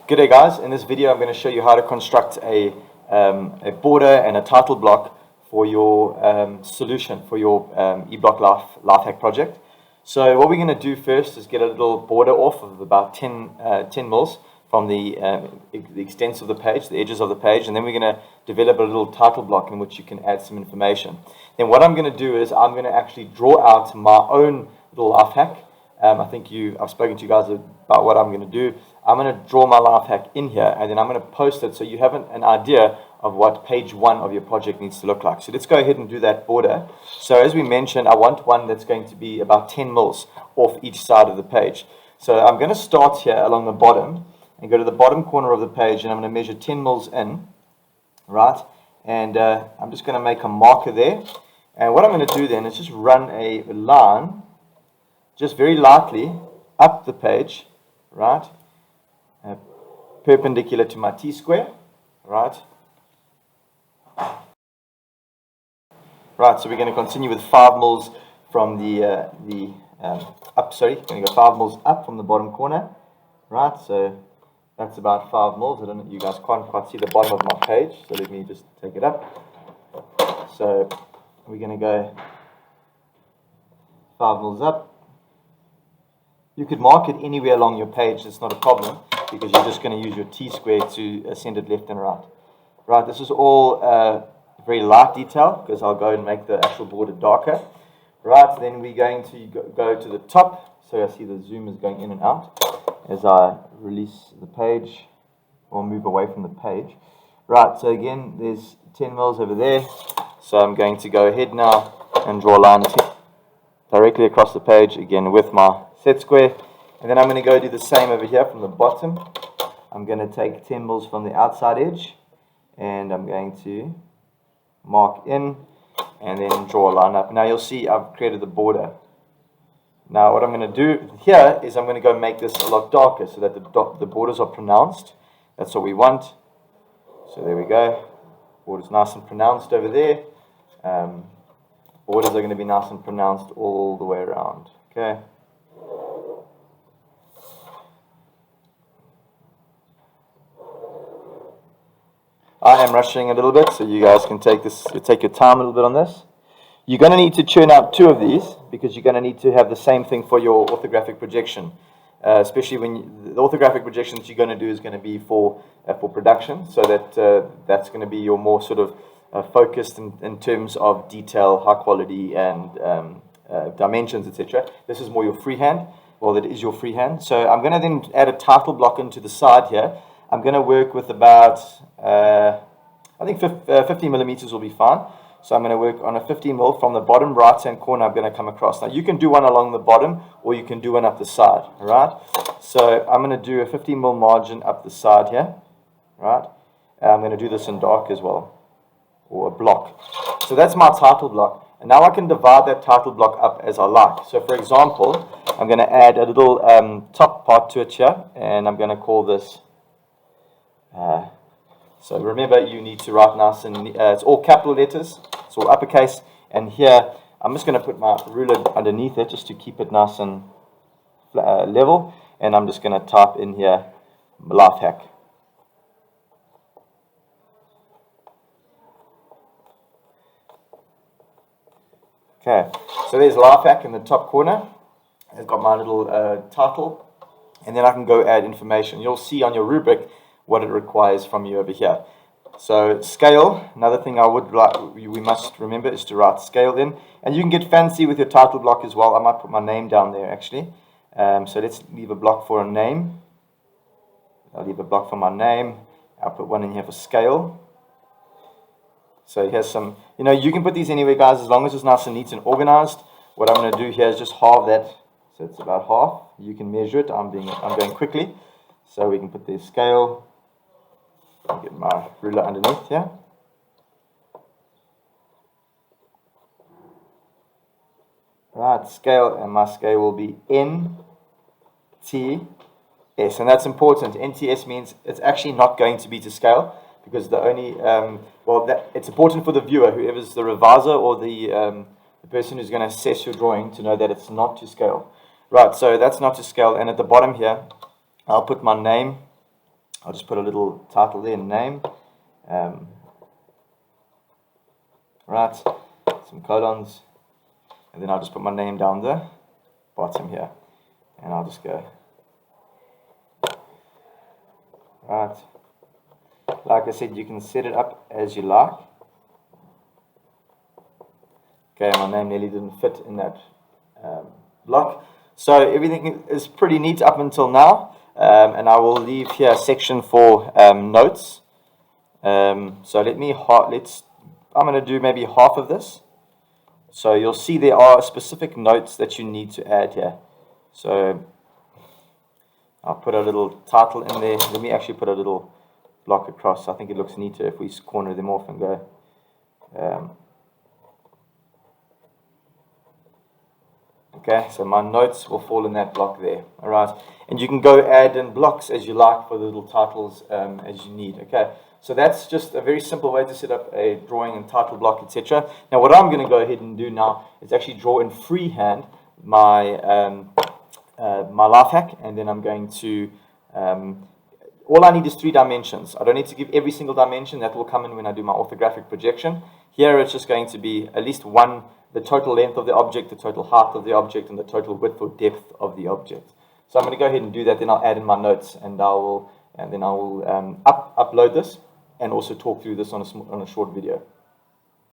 Good day, guys. In this video I'm going to show you how to construct a border and a title block for your solution for your eBlock Lifehack project. So what we're going to do first is get a little border off of about 10 mils from the extents of the page, the edges of the page, and then we're going to develop a little title block in which you can add some information. Then what I'm going to do is I'm going to actually draw out my own little life hack. I've spoken to you guys about what I'm going to do. I'm going to draw my life hack in here, and then I'm going to post it so you have an idea of what page 1 of your project needs to look like. So let's go ahead and do that border. So as we mentioned, I want one that's going to be about 10 mils off each side of the page. So I'm going to start here along the bottom and go to the bottom corner of the page, and I'm going to measure 10 mils in, right? And I'm just going to make a marker there. And what I'm going to do then is just run a line just very lightly up the page, right? Perpendicular to my T-square, right? Right, so we're going to continue with 5 mils from going to go 5 mils up from the bottom corner, right? So that's about 5 mils. I don't know, you guys can't quite see the bottom of my page, so let me just take it up. So we're going to go 5 mils up. You could mark it anywhere along your page, it's not a problem, because you're just going to use your T-square to send it left and right. Right, this is all very light detail, because I'll go and make the actual border darker. Right, then we're going to go to the top, so I see the zoom is going in and out as I release the page, or move away from the page. Right, so again, there's 10 mils over there, so I'm going to go ahead now and draw a line directly across the page, again with my set square, and then I'm going to go do the same over here from the bottom. I'm going to take 10 mils from the outside edge, and I'm going to mark in, and then draw a line up. Now you'll see I've created the border. Now what I'm going to do here is I'm going to go make this a lot darker so that the borders are pronounced. That's what we want. So there we go. Border's nice and pronounced over there. Borders are going to be nice and pronounced all the way around. Okay. I am rushing a little bit, so you guys can take your time a little bit on this. You're going to need to churn out 2 of these, because you're going to need to have the same thing for your orthographic projection. Especially when the orthographic projection that you're going to do is going to be for production, so that that's going to be your more sort of focused in terms of detail, high quality, and dimensions, etc. This is more your freehand. Well, that is your freehand. So I'm going to then add a title block into the side here. I'm going to work with about, I think 15 millimeters will be fine. So I'm going to work on a 15 mil from the bottom right hand corner. I'm going to come across. Now you can do one along the bottom, or you can do one up the side, all right? So I'm going to do a 15 mil margin up the side here, right? I'm going to do this in dark as well, or a block. So that's my title block. And now I can divide that title block up as I like. So for example, I'm going to add a little top part to it here, and I'm going to call this so remember, you need to write nice and it's all capital letters, it's all uppercase, and here I'm just going to put my ruler underneath it just to keep it nice and level, and I'm just going to type in here life hack. Okay, so there's life hack in the top corner. I've got my little title, and then I can go add information. You'll see on your rubric what it requires from you over here. So scale, another thing we must remember is to write scale in, and you can get fancy with your title block as well. I might put my name down there actually. So let's leave a block for a name. I'll leave a block for my name. I'll put one in here for scale. So here's some, you can put these anywhere, guys, as long as it's nice and neat and organized. What I'm going to do here is just halve that, so it's about half. You can measure it. I'm going quickly, so we can put the scale. I'll get my ruler underneath here. Right, scale, and my scale will be NTS, and that's important. NTS means it's actually not going to be to scale, because the only, it's important for the viewer, whoever's the reviser or the person who's going to assess your drawing, to know that it's not to scale. Right, so that's not to scale, and at the bottom here, I'll put my name. I'll just put a little title there, name. Right, some colons, and then I'll just put my name down the bottom here, and I'll just go. Right, like I said, you can set it up as you like. Okay, my name nearly didn't fit in that block. So everything is pretty neat up until now, and I will leave here a section for notes. So I'm going to do maybe half of this. So you'll see there are specific notes that you need to add here. So I'll put a little title in there. Let me actually put a little block across. I think it looks neater if we corner them off and go. Okay, so my notes will fall in that block there. All right, and you can go add in blocks as you like for the little titles as you need. Okay, so that's just a very simple way to set up a drawing and title block, etc. Now, what I'm going to go ahead and do now is actually draw in freehand my my life hack, and then I'm going to all I need is 3 dimensions. I don't need to give every single dimension. That will come in when I do my orthographic projection. Here it's just going to be at least one, the total length of the object, the total height of the object, and the total width or depth of the object. So I'm going to go ahead and do that, then I'll add in my notes, and then I will upload this and also talk through this on a short video.